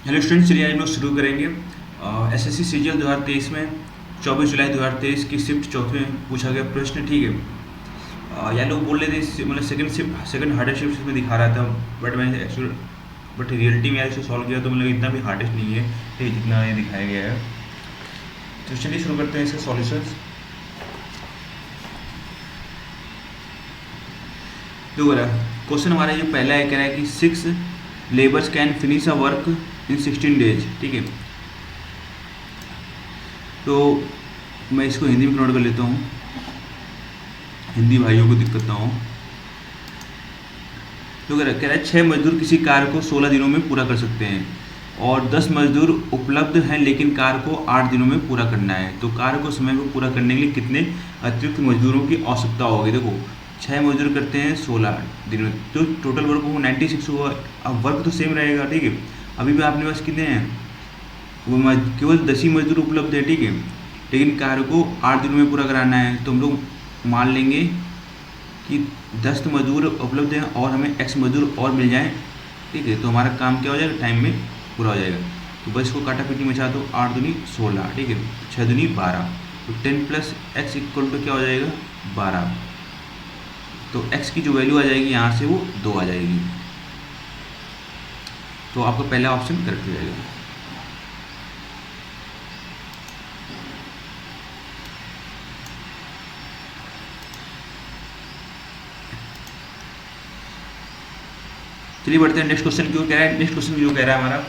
Hello students, चलिए आज हम लोग शुरू करेंगे एसएससी सीजीएल 2023 में 24 जुलाई 2023 की शिफ्ट चौथे में पूछा गया प्रश्न। ठीक है, या लोग बोल रहे थे मतलब सेकंड हार्डेस्ट शिफ्ट में दिखा रहा था, बट मैंने एक्चुअल रियलिटी में इसे सॉल्व किया तो मतलब इतना भी हार्डेस्ट नहीं है, ठीक है, जितना ये दिखाया गया है। तो चलिए शुरू करते हैं इसके सॉल्यूशंस। तो क्वेश्चन हमारा जो पहला है, कह रहा है कि 6 labours can finish a work in 16 days. ठीक है, तो मैं इसको हिंदी में कन्वर्ट कर लेता हूँ, हिंदी भाइयों को दिक्कत ना हो। तो कह रहा है 6 मजदूर किसी कार्य को 16 दिनों में पूरा कर सकते हैं और 10 मजदूर उपलब्ध हैं, लेकिन कार्य को 8 दिनों में पूरा करना है। तो कार्य को समय में पूरा करने के लिए कितने अतिरिक्त मजदूरों की आवश्यकता होगी। देखो 6 मजदूर करते हैं 16 दिन में, तो टोटल वर्क वो 96 हुआ। अब वर्क तो सेम रहेगा, ठीक है। अभी भी आपने पास कितने हैं, वो केवल 10 ही मजदूर उपलब्ध है, ठीक है, लेकिन कार्य को 8 दिनों में पूरा कराना है। तो हम लोग मान लेंगे कि 10 मजदूर उपलब्ध हैं और हमें x मजदूर और मिल जाएं, ठीक है, तो हमारा काम क्या हो जाएगा, टाइम में पूरा हो जाएगा। तो बस इसको काटा पीटी मचा दो, 8 दूनी 16, ठीक है, 6 दूनी 12, तो 10 + x इक्वल टू क्या हो जाएगा, 12। तो x की जो वैल्यू आ जाएगी यहाँ से वो 2 आ जाएगी। तो आपका पहला ऑप्शन करेक्ट हो जाएगा। चलिए बढ़ते हैं नेक्स्ट क्वेश्चन। क्यों कह रहा है, नेक्स्ट क्वेश्चन जो कह रहा है हमारा,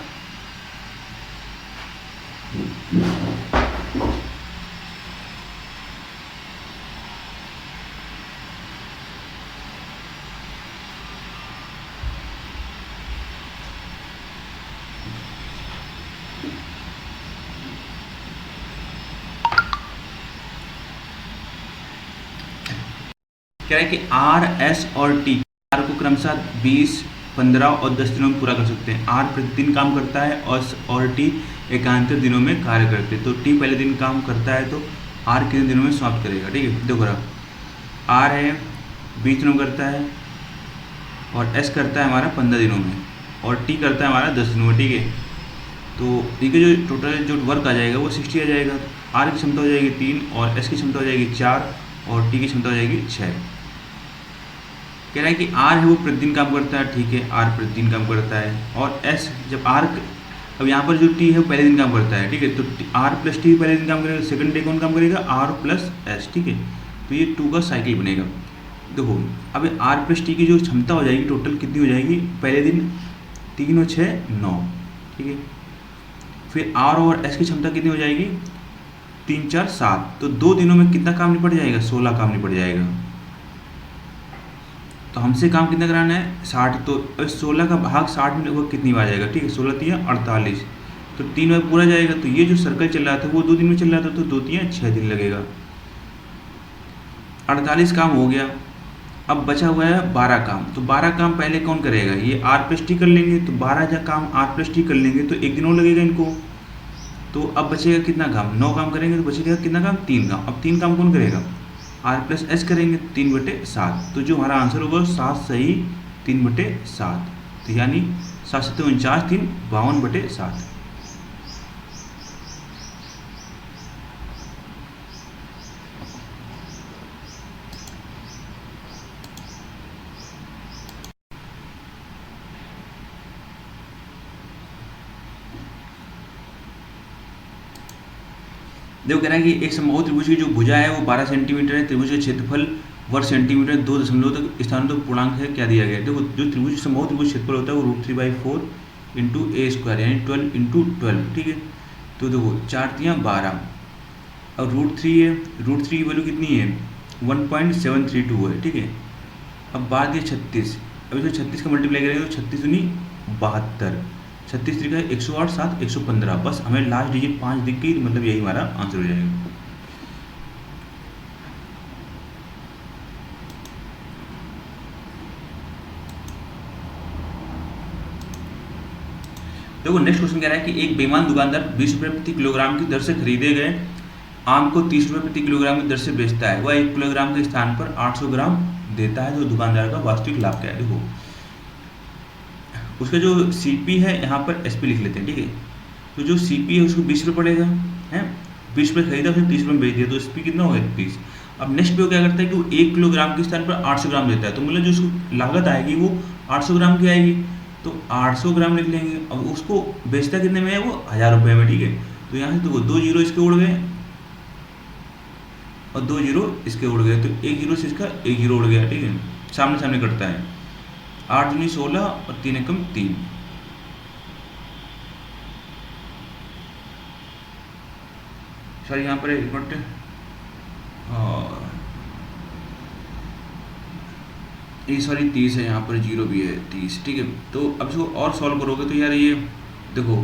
कह रहा है कि आर, एस और टी आर को क्रमशः 20, 15 और 10 दिनों में पूरा कर सकते हैं। आर प्रतिदिन काम करता है और टी एकांतर दिनों में कार्य करते हैं। तो टी पहले दिन काम करता है तो आर कितने दिनों में समाप्त करेगा। ठीक है, देखो रहा आर है 20 दिनों करता है और एस करता है हमारा 15 दिनों में और टी करता है हमारा 10 दिनों में। ठीक है, तो टी का जो टोटल जो वर्क आ जाएगा वो 60 आ जाएगा। आर की क्षमता हो जाएगी 3 और एस की क्षमता हो जाएगी 4 और टी की क्षमता हो जाएगी 6। कह रहा है कि आर है वो प्रतिदिन काम करता है, ठीक है, आर प्रतिदिन काम करता है। और एस जब आर, अब यहाँ पर जो टी है वो पहले दिन काम करता है, ठीक है, तो आर प्लस टी पहले दिन काम करेगा, सेकंड डे कौन काम करेगा, आर प्लस एस। ठीक है, तो ये 2 का साइकिल बनेगा। देखो अब आर प्लस टी की जो क्षमता हो जाएगी टोटल कितनी हो जाएगी, पहले दिन 3 और 6 9, ठीक है, फिर आर और एस की क्षमता कितनी हो जाएगी, 3 4 7, तो 2 दिनों में कितना काम निपट जाएगा, 16 काम निपट जाएगा। तो हमसे काम कितना कराना है, 60, तो 16 का भाग 60 में लगभग कितनी बार जाएगा, ठीक है, 16 3 48, तो 3 बार पूरा जाएगा। तो ये जो सर्कल चल रहा था वो 2 दिन में चल रहा था, तो 2 3 6 दिन लगेगा। 48 काम हो गया, अब बचा हुआ है 12 काम। तो 12 काम पहले कौन करेगा, ये आर प्लस टी कर लेंगे, तो 12 जब काम आर प्लस टी कर लेंगे तो 1 दिन और लगेगा इनको। तो अब बचेगा कितना काम, 9 काम करेंगे तो बचेगा कितना काम, 3 काम। अब 3 काम कौन करेगा, आर प्लस एस करेंगे, 3/7। तो जो हमारा आंसर होगा 7 सही 3/7, तो यानी 7 7 49, 3 52/7। देखो कह रहा है कि एक समबाहु त्रिभुज की जो भुजा है वो 12 सेंटीमीटर है, त्रिभुज का क्षेत्रफल वर्ग सेंटीमीटर 2 स्थानों तक पूर्णांक है, क्या दिया गया है। देखो जो त्रिभुज समबाहु त्रिभुज क्षेत्रफल होता है वो √3/4 इंटू a² यानी 12 इंटू 12, ठीक है। तो देखो 4 3 12 और √3 है, √3 की वैल्यू कितनी है, 1.732 है, ठीक है। अब बात है 36, अब इसमें 36 का मल्टीप्लाई करेंगे तो 36 दूनी 72, 36 3 का 108 7 115, बस हमें लास्ट डिजिट 5 दिख गई, मतलब यही हमारा आंसर हो जाएगा। देखो नेक्स्ट क्वेश्चन कह रहा है कि एक बेईमान दुकानदार 20 रुपये प्रति किलोग्राम की दर से खरीदे गए आम को 30 रुपये प्रति किलोग्राम की दर से बेचता है। वह 1 किलोग्राम के स्थान पर 800 ग्राम देता है, तो दुकानदार का वास्तविक लाभ क्या है। देखो उसका जो सीपी है यहाँ पर एसपी लिख लेते हैं, ठीक है। तो जो सीपी है उसको 20 रुपये पड़ेगा, है 20 रुपये खरीदा, फिर 30 रुपये में बेच दिया, तो एसपी कितना हो गया 30। अब नेक्स्ट पे वो क्या करता है कि वो 1 किलोग्राम के स्थान पर 800 ग्राम देता है, तो मतलब जो उसको लागत आएगी वो 800 ग्राम की आएगी, तो 800 ग्राम लिख लेंगे। अब उसको बेचता कितने में है, वो 1000 रुपये में, ठीक है। तो यहाँ से तो वो 2 जीरो इसके उड़ गए और 2 जीरो इसके उड़ गए, तो 1 जीरो से इसका 1 जीरो उड़ गया, ठीक है। सामने सामने कटता है, 8 दूनी 16 और 3 एकम 3। सॉरी यहाँ पर एक मिनट, ये सॉरी 30 है, यहाँ पर जीरो भी है 30, ठीक है। तो अब इसको और सॉल्व करोगे तो यार ये देखो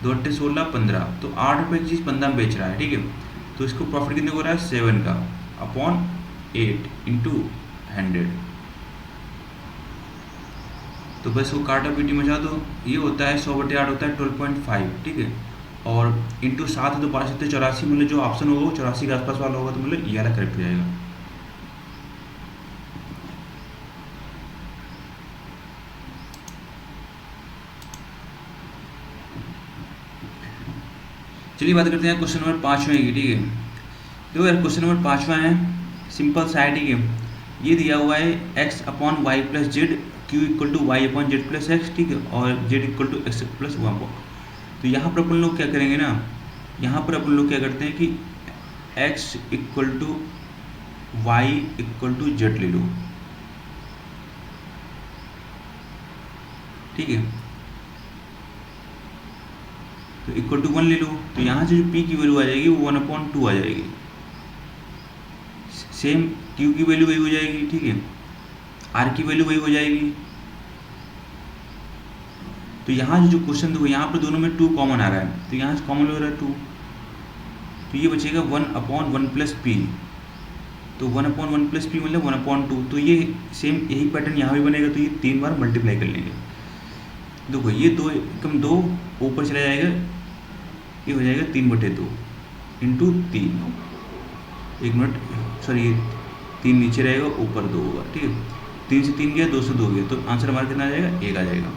2 अट्ठे 16 15, तो 8 रुपये की चीज़ 15 में बेच रहा है, ठीक है। तो इसको प्रॉफिट कितने को हो रहा है 7 का अपॉन 8 इंटू 100। तो बस वो काटा पीटी मचा दो, ये होता है 100/8 होता है 12.5, ठीक है। और इंटू 7 है तो 5 7 84, मतलब जो ऑप्शन होगा वो 84 के आसपास वाला होगा, तो मतलब ये वाला करेक्ट हो जाएगा। चलिए बात करते हैं क्वेश्चन नंबर 5वें की, ठीक है। देखो यार क्वेश्चन नंबर 5वां है, सिंपल सा है, ठीक है। ये दिया हुआ है x upon Y plus Z, Q equal to Y upon Z plus X, ठीक है, और Z equal to X plus 1। तो यहाँ पर अपन लोग क्या करेंगे ना, यहाँ पर अपन लोग क्या करते हैं कि x equal to Y equal to Z ले लो, ठीक है। तो इक्वल टू 1 ले लो, तो यहाँ से जो p की वैल्यू आ जाएगी वो 1/2 आ जाएगी। सेम q की वैल्यू वही हो जाएगी, ठीक है, r की वैल्यू वही हो जाएगी। तो यहाँ जो क्वेश्चन देखो यहाँ पर दोनों में 2 कॉमन आ रहा है, तो यहाँ से कॉमन हो रहा है 2, तो ये बचेगा 1/1 प्लस पी। तो 1/1 प्लस पी मतलब 1/2, तो ये सेम यही पैटर्न यहाँ भी बनेगा, तो ये 3 बार मल्टीप्लाई कर लेंगे। देखो ये 2 कम 2 ऊपर चला जाएगा, ये हो जाएगा 3/2 इंटू 3, 1 मिनट सॉरी 3 नीचे रहेगा ऊपर 2 होगा, ठीक है। 3 से 3 गया 2 से 2 गया, तो आंसर हमारा कितना आ जाएगा 1 आ जाएगा।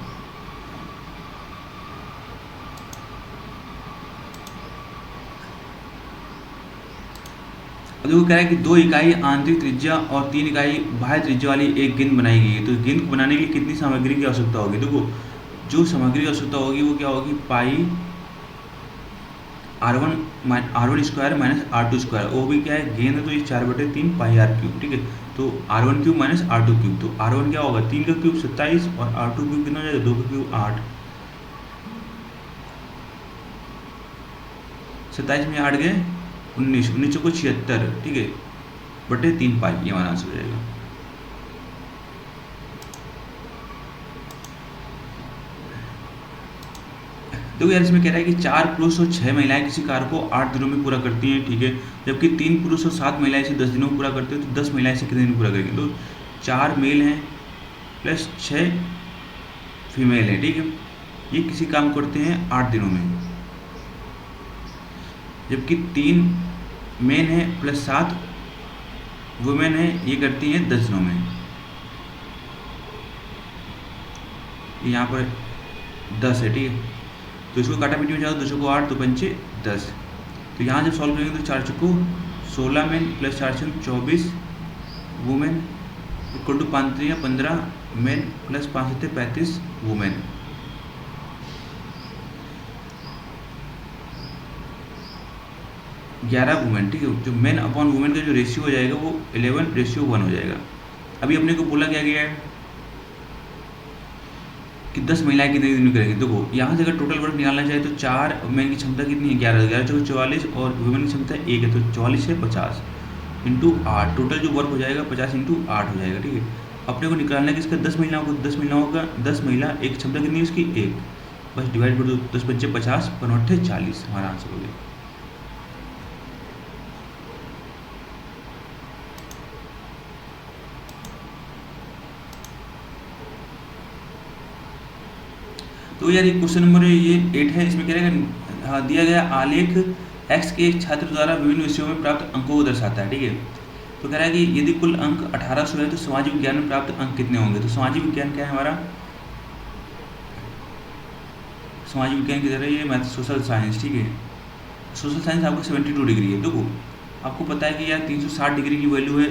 अब देखो क्या है कि 2 इकाई आंतरिक त्रिज्या और 3 इकाई बाह्य त्रिज्या वाली एक गेंद बनाई गई है। तो गेंद को बनाने के लिए कितनी सामग्री की आवश्यकता होगी, देखो जो सामग्री की आवश्यकता होगी वो क्या होगी, पाई R1 square minus R2 square, वो भी क्या है गेंद है, तो ये 4/3 पाई R क्यूब, ठीक है। तो R1 cube minus R2 cube, तो R1 क्या होगा 3 का क्यूब 27 और R2 क्यूब कितना हो जाएगा 2 का क्यूब 8, 27 में 8 गए 19, 19 को 76, ठीक है, बटे 3 पाई, ये हमारा आंसर हो जाएगा। देखो यार इसमें कह रहा है कि 4 पुरुष और 6 महिलाएं किसी कार्य को 8 दिनों में पूरा करती हैं, ठीक है, जबकि 3 पुरुष और 7 महिलाएं इसे 10 दिनों में पूरा करते हैं, तो 10 महिलाएं इसे कितने दिन में पूरा करेंगे। तो 4 मेल हैं प्लस 6 फीमेल हैं, ठीक है, ये किसी काम करते हैं 8 दिनों में, जबकि 3 मेन है प्लस 7 वुमेन है, ये करती हैं 10 दिनों में। यहाँ पर 10 है, ठीक है, तो इसको काटा पीटी में जाओ, 2 चौको 8 2 पंचे 10। तो यहाँ जब सॉल्व करेंगे तो 4 चौको 16 मेन प्लस 4 छक 24 women equal to 5 3 15 men plus 5 7 35 women. ग्यारह वुमेन, ठीक है। जो मेन अपॉन वुमेन का जो रेशियो हो जाएगा वो 11:1 हो जाएगा। अभी अपने को बोला क्या गया है कि 10 महिलाएं कितने दिन में करेंगी। देखो यहाँ से अगर टोटल वर्क निकालना चाहे तो 4 मेन की क्षमता कितनी है 11, 11 चौके 44 और वुमेन की क्षमता 1 है, तो 44 से 50 इंटू 8, टोटल जो वर्क हो जाएगा 50 इंटू 8 हो जाएगा, ठीक है। अपने को निकालना है कि इसका 10 महिलाओं को, 10 महिलाओं का 10 महिला एक क्षमता कितनी है उसकी 1, बस डिवाइड कर दो 10 बच्चे 50 5 40, हमारा आंसर हो गया। तो यार ये क्वेश्चन नंबर ये 8 है, इसमें कह रहा है दिया गया आलेख x के एक छात्र द्वारा विभिन्न विषयों में प्राप्त अंकों को दर्शाता है, ठीक है। तो कह रहा है कि यदि कुल अंक 1800 है तो सामाजिक विज्ञान में प्राप्त अंक कितने होंगे। तो सामाजिक विज्ञान क्या है हमारा समाज विज्ञान की तरह ये मैथ सोशल साइंस, ठीक है। सोशल साइंस आपका 72 डिग्री है। देखो आपको पता है कि यार 360 डिग्री की वैल्यू है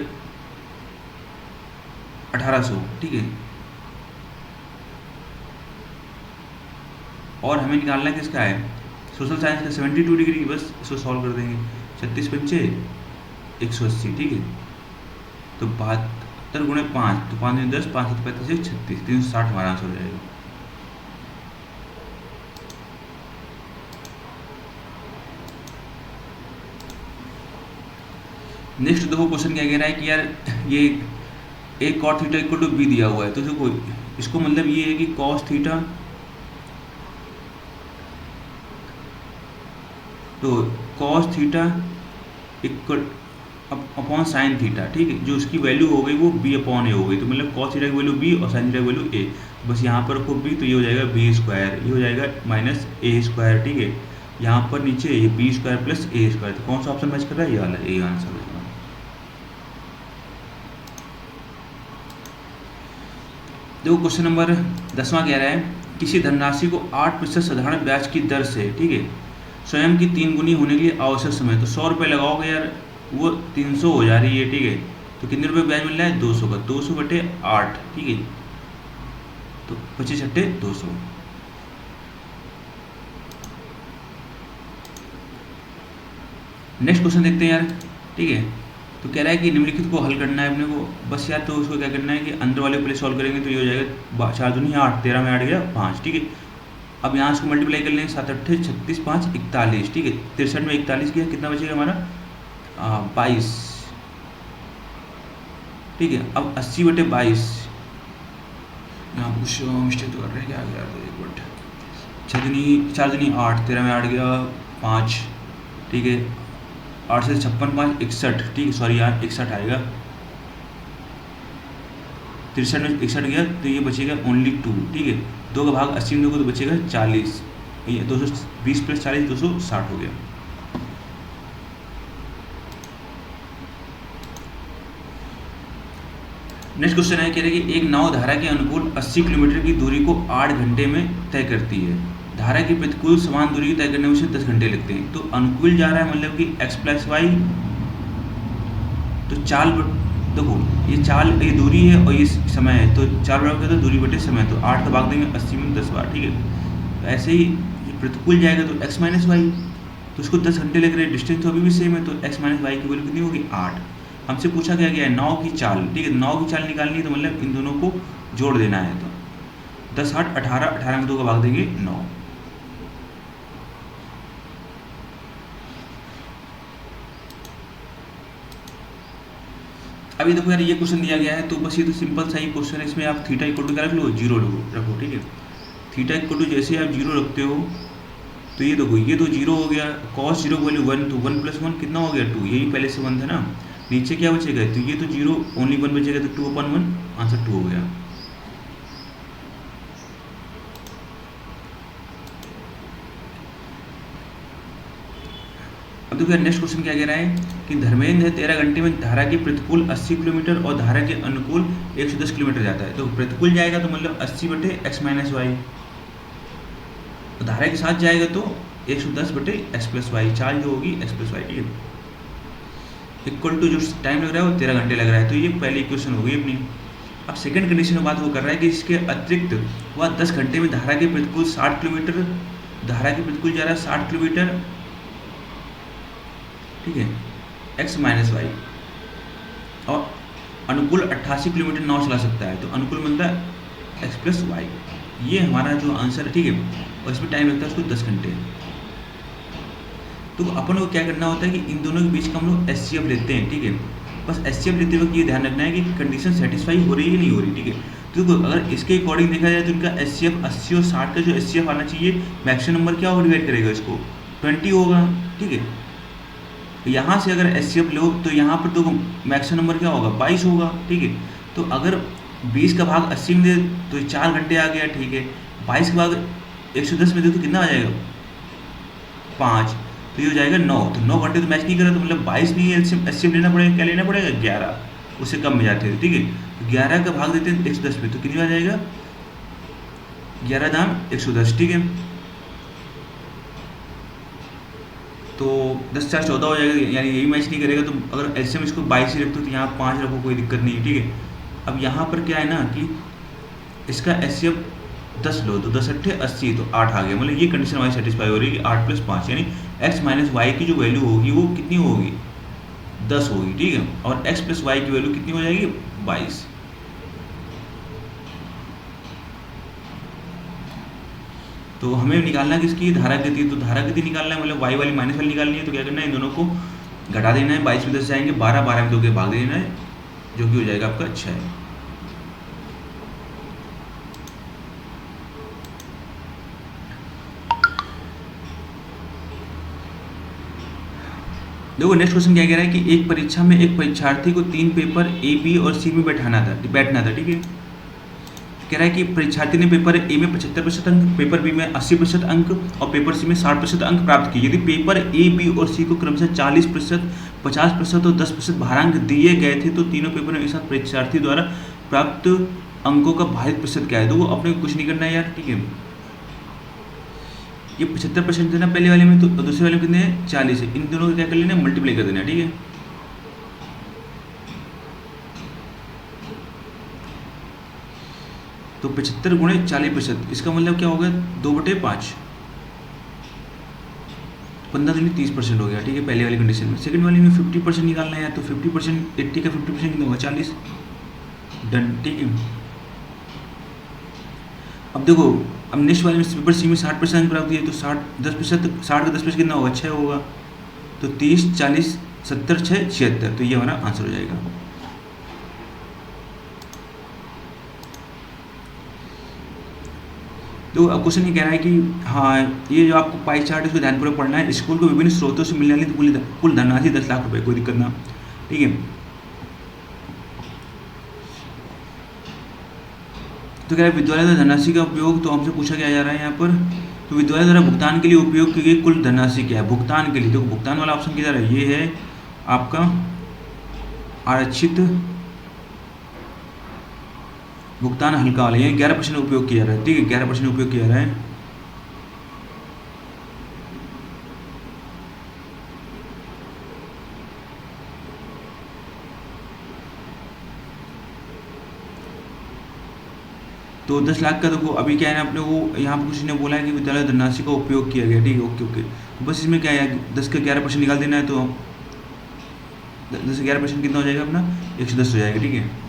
1800, ठीक है। और हमें निकालना किसका है, सोशल साइंस का 72 डिग्री। बस इसको सॉल्व कर देंगे, 36 पंचे 180, ठीक है। तो 72 गुणे 5, तो 5 10, 5 7 35 36, 360 हमारा आंसर हो जाएगा। नेक्स्ट देखो क्वेश्चन क्या कह रहा है कि यार ये a cot theta equal to B दिया हुआ है। तो देखो इसको मतलब ये है कि cos थीटा, तो cos theta equal upon sine theta, ठीक है। जो उसकी वैल्यू हो गई वो b अपॉन ए हो गई। तो मतलब cos थीटा की वैल्यू b और साइन थीटा की वैल्यू a। बस यहाँ पर रखो b, तो ये हो जाएगा b स्क्वायर, ये हो जाएगा माइनस a स्क्वायर, ठीक है। यहाँ पर नीचे ये b square plus a square. तो कौन सा ऑप्शन मैच कर रहा है, ये वाला, ये आंसर है। देखो क्वेश्चन नंबर 10वां कह रहा है किसी धनराशि को 8% साधारण ब्याज की दर से, ठीक है, स्वयं की 3 गुनी होने के लिए आवश्यक समय। तो 100 रुपये लगाओगे यार, वो 300 हो जा रही है, ठीक है। तो कितने रुपये ब्याज मिल रहा है, 200 का, 200 बटे 8, ठीक है। तो 25 छट्टे 200। नेक्स्ट क्वेश्चन देखते हैं यार, ठीक है। तो कह रहा है कि निम्नलिखित को हल करना है अपने को। बस यार तो उसको क्या करना है कि अंदर वाले पहले सॉल्व करेंगे। तो ये हो जाएगा 4 दूनी 8, 13 में 8 गया 5, ठीक है। अब यहाँ इसको मल्टीप्लाई कर लेंगे, 7 8 36 5 41, ठीक है। 63 में 41 गया, कितना बचेगा हमारा 22, ठीक है। अब 80 बटे 22, यहाँ कुछ मिस्टेक तो कर रहे हैं क्या यार, एक मिनट। 4 दूनी 8, 13 में 8 गया 5, ठीक है। 8 से 56 5 61, ठीक है। सॉरी यार 61 आएगा, 63 में 61 गया, तो ये बचेगा ओनली 2, ठीक है। 2 का भाग 80 में दोगे तो बचेगा 40, ये 220 प्लस 40 260 हो गया। नेक्स्ट क्वेश्चन है, कह रहे कि एक नाव धारा के अनुकूल 80 किलोमीटर की दूरी को 8 घंटे में तय करती है। धारा की प्रतिकूल समान दूरी तय करने में उसे 10 घंटे लगते हैं। तो अनुकूल जा रहा है मतलब कि x प्लस वाई, तो चाल देखो ये चाल, ये दूरी है और ये समय है। तो चाल बराबर तो दूरी बटे समय, तो 8 का भाग देंगे 80 में 10 बार, ठीक है। तो ऐसे ही ये प्रतिकूल जाएगा तो x माइनस वाई, तो उसको 10 घंटे लग रहे हैं। डिस्टेंस तो अभी भी सेम है, तो x माइनस वाई की वैल्यू कितनी होगी 8। हमसे पूछा गया है नाव की चाल, ठीक है। नाव की चाल निकालनी है तो मतलब इन दोनों को जोड़ देना है। तो 10 8 18, 18 में 2 का भाग देंगे 9। अभी देखो यार ये क्वेश्चन दिया गया है, तो बस ये तो सिंपल सा ही क्वेश्चन है। इसमें आप थीटा इक्वल टू क्या रख लो, 0 रखो, ठीक है। थीटा इक्वल टू जैसे आप 0 रखते हो तो ये देखो ये तो 0 हो गया, cos 0 वैल्यू 1, तो 1 प्लस 1 कितना हो गया 2, यही पहले से 1 था ना। नीचे क्या बचेगा, तो ये तो 0 ओनली 1 बचेगा, तो 2/1 आंसर 2 हो गया। अब देखो नेक्स्ट क्वेश्चन क्या कह रहा है कि धर्मेंद्र है 13 घंटे में धारा के प्रतिकूल 80 किलोमीटर और धारा के अनुकूल 110 किलोमीटर जाता है। तो प्रतिकूल जाएगा तो मतलब 80 बटे x माइनस वाई, धारा के साथ जाएगा तो 110 बटे x प्लस वाई, चाल जो होगी x प्लस वाई, ठीक है। इक्वल टू जो टाइम लग रहा है वो 13 घंटे लग रहा है। तो ये पहली इक्वेशन हो गई अपनी। अब सेकंड कंडीशन में बात वो कर रहा है कि इसके अतिरिक्त वह 10 घंटे में धारा के प्रतिकूल 60 किलोमीटर, धारा के प्रतिकूल जा रहा है 60 किलोमीटर, ठीक है, x माइनस वाई, और अनुकूल 88 किलोमीटर नाव चला सकता है। तो अनुकूल बनता है x प्लस वाई, ये हमारा जो आंसर है, ठीक है। और इसमें टाइम लगता है उसको 10 घंटे। तो अपन को क्या करना होता है कि इन दोनों के बीच का हम लोग HCF लेते हैं, ठीक है। बस HCF लेते वक्त ये ध्यान रखना है कि कंडीशन सेटिस्फाई हो रही है नहीं हो रही, ठीक है। तो अगर इसके अकॉर्डिंग देखा जाए तो इनका HCF 80 और 60 का जो HCF आना चाहिए, मैक्सिमम नंबर क्या होगा डिवाइड करेगा इसको 20 होगा, ठीक है। यहाँ से अगर HCF लो तो यहाँ पर तो मैक्सिमम नंबर क्या होगा 22 होगा, ठीक है। तो अगर 20 का भाग 80 में दे तो 4 घंटे आ गया, ठीक है। 22 के भाग 110 में दे तो कितना आ जाएगा 5, तो ये हो जाएगा 9। तो 9 घंटे तो मैच नहीं करा, तो मतलब 22 नहीं है, HCF लेना पड़ेगा, क्या लेना पड़ेगा 11, उससे कम में जाते हैं, ठीक है। तो 11 का भाग देते हैं 110 में, तो कितनी आ जाएगा 11 दाम 110, ठीक है। तो 10 4 14 हो जाएगा, यानी यही मैच नहीं करेगा। तो अगर एलसीएम इसको 22 ही रखते हो तो यहाँ 5 रखो, कोई दिक्कत नहीं है, ठीक है। अब यहाँ पर क्या है ना कि इसका एचसीएफ 10 लो तो 10 अट्ठे 80, तो 8 आ गया। मतलब ये कंडीशन हमारी सेटिस्फाई हो रही है कि 8 + 5 यानी x - y की जो वैल्यू होगी वो कितनी होगी, 10 होगी, ठीक है। और x + y की वैल्यू कितनी हो जाएगी, 22। तो हमें निकालना है किसकी, धारा गति। तो धारा गति निकालना है, मतलब y वाली माइनस वाली निकालनी है। तो क्या करना है, इन दोनों को घटा देना है, 22 में 10 जाएंगे, 12 12 में 2 के भाग देना है, जो कि हो जाएगा आपका 6। देखो नेक्स्ट क्वेश्चन क्या कह रहा है कि एक परीक्षा में एक परीक्षार्थी को 3 पेपर ए, बी और सी में बैठना था, ठीक है। कह रहा है कि परीक्षार्थी ने पेपर ए में 75% अंक, पेपर बी में 80% अंक और पेपर सी में 60% अंक प्राप्त किए। यदि पेपर ए, बी और सी को क्रमशः 40%, 50% और 10% भारांक दिए गए थे तो तीनों पेपर में एक साथ परीक्षार्थी द्वारा प्राप्त अंकों का भारित प्रतिशत क्या है। तो वो अपने को कुछ नहीं करना है यार, ठीक है। ये 75% देना पहले वाले में, तो दूसरे वाले में कितने हैं, 40 है। इन दोनों को क्या कर लेना, मल्टीप्लाई कर देना, ठीक है। तो 75 × 40%, इसका मतलब क्या हो गया, 2/5, 15 दूनी 30% हो गया, ठीक है, पहले वाली कंडीशन में। सेकंड वाली में 50% निकालना है, तो 50%, 80 का 50% कितना होगा, 40, डन, ठीक है। अब देखो, अब नेक्स्ट वाले में पेपर सी में 60% अंक प्राप्त किए, तो 60 का 10% कितना होगा, 6 होगा। तो 30, 40, 70, 6, 76, तो ये हमारा आंसर हो जाएगा। तो अब क्वेश्चन ये कह रहा है कि हाँ, ये जो आपको पाई चार्ट है इसको ध्यानपूर्वक पढ़ना है। स्कूल को विभिन्न स्रोतों से मिलने वाली कुल धनराशि 10 लाख रुपए, कोई दिक्कत ना, ठीक है। तो कह रहा है विद्यालय द्वारा धनराशि का उपयोग, तो हमसे पूछा क्या जा रहा है यहाँ पर, तो विद्यालय द्वारा भुगतान के लिए उपयोग की गई कुल धनराशि क्या है, भुगतान के लिए। तो भुगतान वाला ऑप्शन किधर है, ये है आपका आरक्षित भुगतान हल्का वाला, ये 11% उपयोग किया जा रहा है, ठीक है, 11% उपयोग किया जा रहा है। तो 10 लाख का देखो अभी क्या है ना, अपने को यहाँ पर कुछ ने बोला है कि विद्यालय धनराशि का उपयोग किया गया, ठीक है, ओके ओके। तो बस इसमें क्या है, 10 का 11% निकाल देना है, तो 10 से 11% कितना हो जाएगा अपना, 110 हो जाएगा, ठीक है।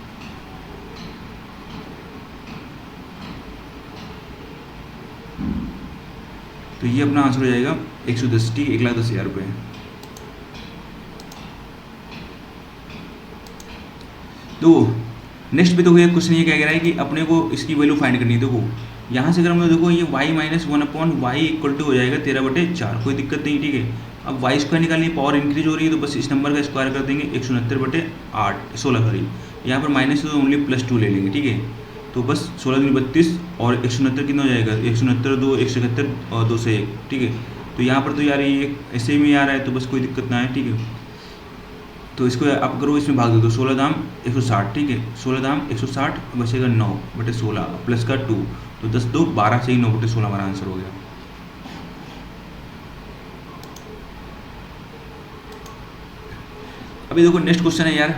तो ये अपना आंसर हो जाएगा 110, ठीक है, 1,10,000 रुपये। तो नेक्स्ट पे देखो ये क्वेश्चन ये क्या कह रहा है कि अपने को इसकी वैल्यू फाइंड करनी है। देखो यहाँ से अगर हम देखो ये y - 1/y = हो जाएगा 13/4, कोई दिक्कत नहीं, ठीक है। अब y स्क्वायर निकालनी है, पावर इंक्रीज हो रही है, तो बस इस नंबर का स्क्वायर कर देंगे, 169/8, 16 सॉरी, यहाँ पर माइनस तो ओनली +2 ले लेंगे, ठीक है। तो बस 16 दूनी 32 और 169 कितना हो जाएगा, 169 2 171 और 2 से 1, ठीक है। तो यहाँ पर तो यार ये ऐसे ही में आ रहा है, तो बस कोई दिक्कत ना है, ठीक है। तो इसको आप करो, इसमें भाग दो, तो 16 दाम 160, ठीक है, 16 दाम 160 बचेगा 9/16 प्लस का 2, तो 10 2 12 से ही 9/16 हमारा आंसर हो गया। अभी देखो नेक्स्ट क्वेश्चन है यार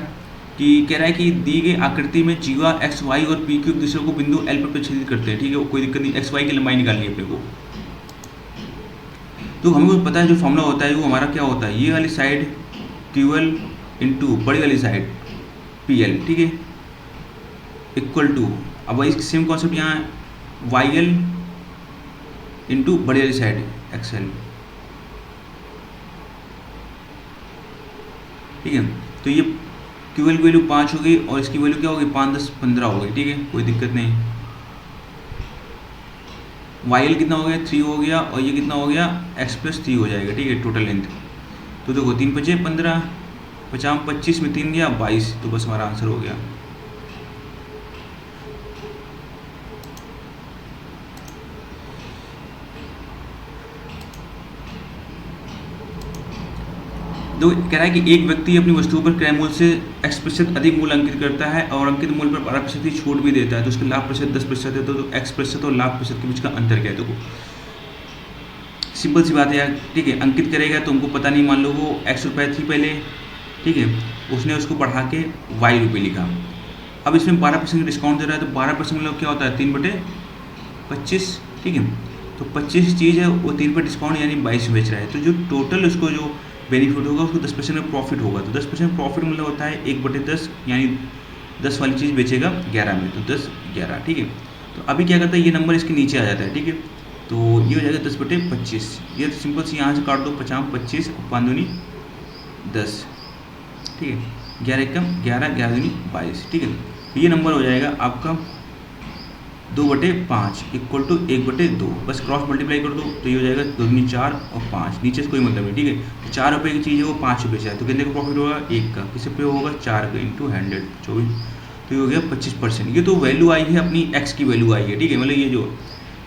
कि कह रहा है कि दी गई आकृति में जीवा एक्स वाई और पी क्यू एक दूसरे को बिंदु एल पर प्रतिच्छेदित करते हैं, ठीक है, कोई दिक्कत नहीं। एक्स वाई की लंबाई निकालनी है अपने को। तो हमको पता है जो फॉर्मूला होता है वो हमारा क्या होता है, ये वाली साइड QL इंटू बड़ी वाली साइड PL, ठीक है, इक्वल टू, अब वही सेम कॉन्सेप्ट यहाँ YL इंटू बड़ी वाली साइड XL, ठीक है। तो ये QL की वैल्यू 5 हो गई और इसकी वैल्यू क्या होगी, 5 10 15 हो गई, ठीक है, कोई दिक्कत नहीं। YL कितना हो गया, 3 हो गया, और ये कितना हो गया, x + 3 हो जाएगा, ठीक है, टोटल लेंथ। तो देखो 3 × 5 = 15, 50 25 में 3 गया 22, तो बस हमारा आंसर हो गया। तो कह रहा है कि एक व्यक्ति अपनी वस्तु पर क्रय मूल्य से x% अधिक मूल्य अंकित करता है और अंकित मूल्य पर 12% की छूट भी देता है, तो उसका लाभ प्रतिशत 10% है। तो x% और लाभ प्रतिशत के बीच का अंतर क्या है, देखो सिंपल सी बात है यार, ठीक है। अंकित करेगा तो हमको पता नहीं, मान लो वो x रुपये थी पहले, ठीक है, उसने उसको बढ़ा के y रुपये लिखा। अब इसमें 12% डिस्काउंट दे रहा है, तो 12% मतलब क्या होता है 3/25, ठीक है। तो 25 चीज़ है, वो 3 पर डिस्काउंट यानी 22 बेच रहा है, तो जो टोटल उसको जो बेनिफिट होगा उसको 10% में प्रॉफिट होगा। तो 10% प्रॉफिट मतलब होता है 1/10, यानी 10 वाली चीज़ बेचेगा 11 में, तो 10 11, ठीक है। तो अभी क्या करता है, ये नंबर इसके नीचे आ जाता है, ठीक है। तो ये हो जाएगा 10/25, ये तो सिंपल से यहाँ से काट दो, 50 25 और 5 दूनी 10, ठीक है। 11 कम 11, 11 दूनी 22, ठीक है। तो ये नंबर हो जाएगा आपका 2/5 इक्वल टू 1/2, बस क्रॉस मल्टीप्लाई कर दो तो ये हो जाएगा 2 दूनी 4 और 5, नीचे से कोई मतलब नहीं, ठीक है। तो 4 रुपये की चीज़ है वो 5 रुपये से है, तो कितने का प्रॉफिट होगा, 1 का, किस पे होगा 4 का इंटू 100 24, तो ये हो गया 25%। ये तो वैल्यू आई है अपनी x की वैल्यू आई है, ठीक है। मतलब ये जो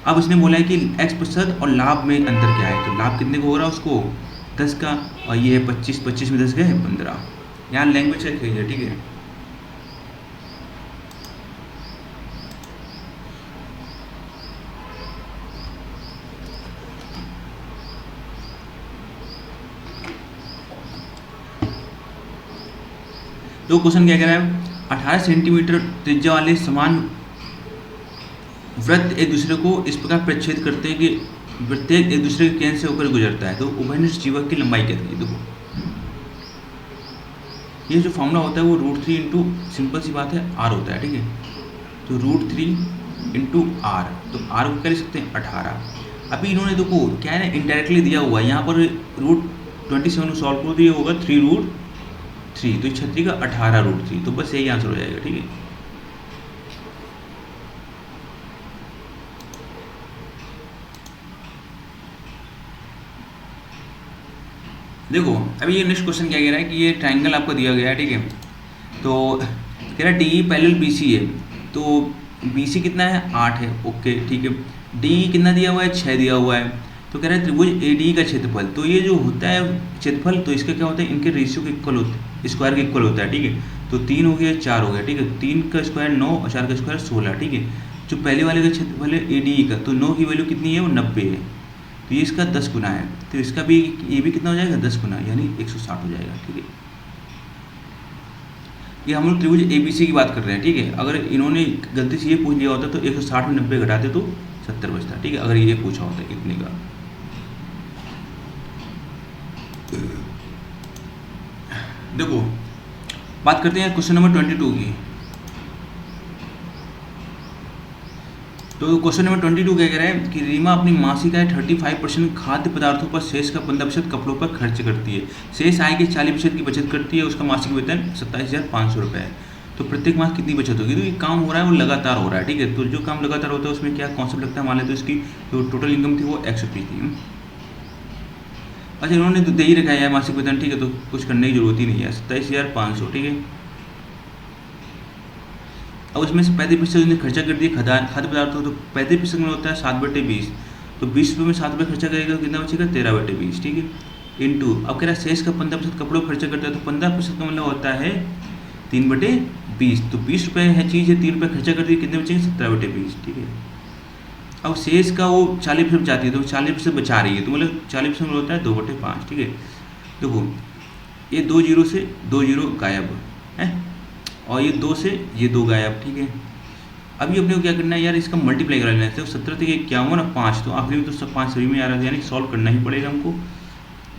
अब इसने बोला है कि x% और लाभ में अंतर क्या है, तो लाभ कितने का हो रहा है उसको 10 का, और ये है 25, 25 में 10 गए 15। यहाँ लैंग्वेज चेक कीजिए, ठीक है। तो क्वेश्चन क्या कह रहा है, 18 सेंटीमीटर त्रिज्या वाले समान वृत्त एक दूसरे को इस प्रकार प्रच्छेद करते हैं कि प्रत्येक एक दूसरे के केंद्र से होकर गुजरता है, तो उभयनिष्ठ जीवक की लंबाई क्या थी। देखो ये जो फॉर्मूला होता है वो √3 इंटू सिंपल सी बात है r होता है, ठीक है। तो √3 इंटू r, तो r को कर सकते हैं 18। अभी इन्होंने देखो क्या है ना, इनडायरेक्टली दिया हुआ है, यहाँ पर √27 को सॉल्व करो तो ये होगा 3√3, तो 36 का 18√3, तो बस यही आंसर हो जाएगा, ठीक है। देखो अभी ये नेक्स्ट क्वेश्चन क्या कह रहा है कि ये ट्राइंगल आपको दिया गया है, ठीक है। तो कह रहा है डी पैरेलल BC है, तो BC कितना है 8 है, ओके ठीक है। डी कितना दिया हुआ है 6 दिया हुआ है, तो कह रहा है त्रिभुज AD का क्षेत्रफल, तो ये जो होता है क्षेत्रफल, तो इसका क्या होता है इनके रेशियो के इक्वल होते हैं, स्क्वायर के इक्वल होता है, ठीक है। तो 3 हो गया 4 हो गया, ठीक है। 3 का स्क्वायर 9 और 4 का स्क्वायर 16, ठीक है। जो पहले वाले का क्षेत्रफल है AD का, तो 9 की वैल्यू कितनी है वो 90 है, तो ये इसका 10 गुना है, तो इसका भी ये भी कितना हो जाएगा 10 गुना, यानी 160 हो जाएगा, ठीक है। ये हम लोग त्रिभुज ABC की बात कर रहे हैं, ठीक है। अगर इन्होंने गलती से ये पूछ लिया होता तो 160 में 90 घटाते तो 70 बचता, ठीक है, अगर ये पूछा होता है इतने का। देखो बात करते हैं क्वेश्चन नंबर 22 की। तो क्वेश्चन नंबर 22 क्या कह रहा है कि रीमा अपनी मासिक आय 35% खाद्य पदार्थों पर, शेष का 15% कपड़ों पर खर्च करती है, शेष आय के 40% की बचत करती है, उसका मासिक वेतन 27,500 रुपये है। तो प्रत्येक माह कितनी बचत होगी, तो ये काम हो रहा है वो लगातार हो रहा है, ठीक है। तो जो काम लगातार होता है उसमें क्या कॉन्सेप्ट लगता है, मान लेते तो इसकी जो टोटल इनकम थी वो x रुपये थी। अच्छा इन्होंने तो दे ही रखा है मासिक वेतन, ठीक है, तो कुछ करने की जरूरत ही नहीं है, 27,500, ठीक है। अब उसमें से 35% उसने खर्चा कर दिया खाद्य पदार्थों, तो 35% में होता है 7/20, तो 20 रुपये में 7 रुपये खर्चा करेगा तो कितना बचेगा 13/20, ठीक है। इंटू अब कह रहा है शेष का 15% कपड़ों पर खर्चा करता है, तो 15% का मतलब होता है 3/20, तो 20 रुपये है चीज़ है, 3 रुपये खर्चा कर दिए, कितने बचेंगे 17/20, ठीक है। अब शेष का वो 40% बचाती है, तो 40% बचा रही है, तो मतलब 40% होता है 2/5, ठीक है। देखो ये 2 जीरो से 2 जीरो गायब है, और ये 2 से ये 2 गायब, ठीक है। अभी अपने को क्या करना है यार, इसका मल्टीप्लाई करा लेना है, तो 17 से 51 और 5, तो आखिरी में तो सब 5 सभी में आ रहा है, यानी सॉल्व करना ही पड़ेगा हमको।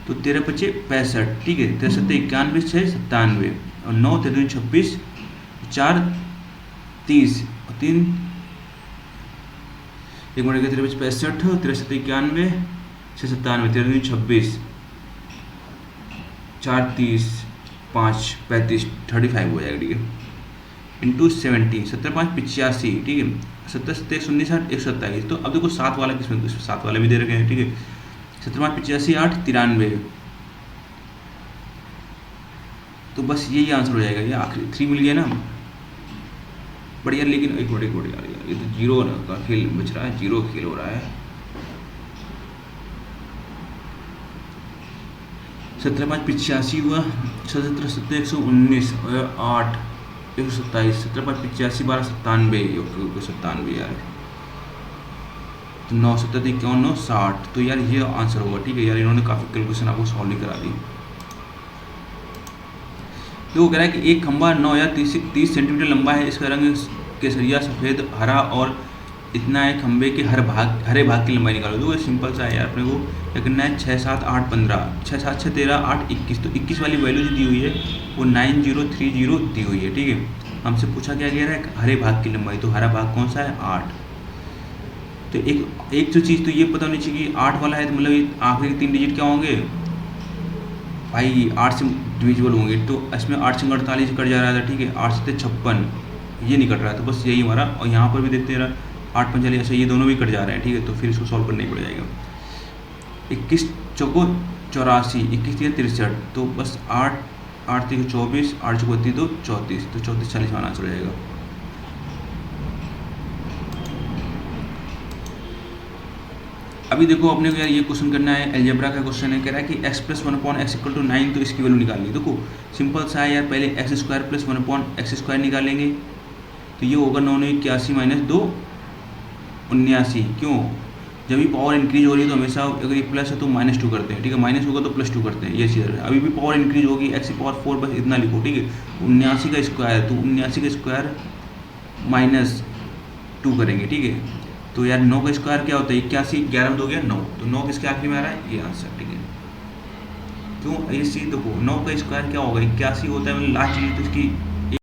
तो 13 × 5 = 65, ठीक है। 13 × 7 = 91, 6 = 97, और 9 × 3 = 26, 4 = 30, और 3 एक मिनट के 13 × 5 = 65, 13 × 7 = 91, 6 = 97, 13 × 3 = 26, 4 = 30, 5 = 35, 35 हो जाएगा, ठीक है। इंटू 70, 17 × 5 = 85, ठीक है। 17 × 7 = 129, 127, तो अब देखो 7 वाला किसमें, 7 वाले भी दे रखे हैं, ठीक है। 17 × 5 = 85, 8 = 93, तो बस यही आंसर हो जाएगा, ये आखिरी 3 मिल गया ना, बढ़िया। लेकिन एक मिनट यार, ये तो जीरो का खेल बच रहा है, जीरो खेल हो रहा है। 17 × 5 = 85 हुआ, 17 × 7 = 119, और 8 127, 17 × 5 = 85, 12 = 97, 97 यार। तो 9 7 51 9 60, तो यार ये आंसर होगा। ठीक है यार, इन्होंने काफ़ी कैलकुलेशन आपको सॉल्व नहीं करा दी। तो वो कह रहा है कि एक खंभा 9 या 30 सेंटीमीटर लंबा है, इसका रंग केसरिया, सफ़ेद, हरा और इतना है खंभे के हरे भाग की लंबाई निकालो। तो ये सिंपल सा है यार, अपने को क्या करना है, 6 7 8 15, 6 7 6 13 8 21, तो 21 वाली वैल्यू जो दी हुई है वो 9030 दी हुई है। ठीक है, हमसे पूछा क्या गया है, हरे भाग की लंबाई, तो हरा भाग कौन सा है, 8। तो एक जो चीज़ तो ये पता होनी चाहिए कि 8 वाला है, तो मतलब ये आखिरी के 3 डिजिट क्या होंगे भाई, 8 से डिविजिबल होंगे। तो इसमें 8 से 48 कट जा रहा था। ठीक है, 8 से 56 ये नहीं कट रहा है, तो बस यही हमारा। और यहाँ पर भी देखते हैं 8 5 ऐसे ये दोनों भी कट जा रहे हैं। ठीक है, तो फिर इसको सॉल्व करना ही पड़ जाएगा। 21 चौको 84, 21 या 63, तो बस 8 8 3 24, 8 चौको 32, तो 34, तो 34 40 वाला आंसर हो जाएगा। अभी देखो अपने को यार ये क्वेश्चन करना है, अलजेब्रा का क्वेश्चन है। कह रहा है कि x + 1/x = 9, तो इसकी वैल्यू निकालनी। देखो सिंपल सा है यार, पहले x² + 1/x² निकालेंगे, तो ये होगा 9 9 81 - 2 79। क्यों, जब भी पावर इंक्रीज हो रही है तो हमेशा अगर ये प्लस है तो -2 करते हैं। ठीक है, माइनस होगा तो +2 करते हैं, ये चीज़ है। अभी भी पावर इंक्रीज होगी, x⁴ बस इतना लिखो। ठीक है, 79 का स्क्वायर, तो 79 का स्क्वायर -2 करेंगे। ठीक है, तो यार 9 का स्क्वायर क्या होता है, 81, 11 में 2 गया 9, तो 9 किसके आखिरी में आ रहा है, ये आंसर। ठीक है, क्यों, ये चीज़ देखो 9 का स्क्वायर क्या होगा, 81 होता है, मतलब लास्ट डिजिट तो इसकी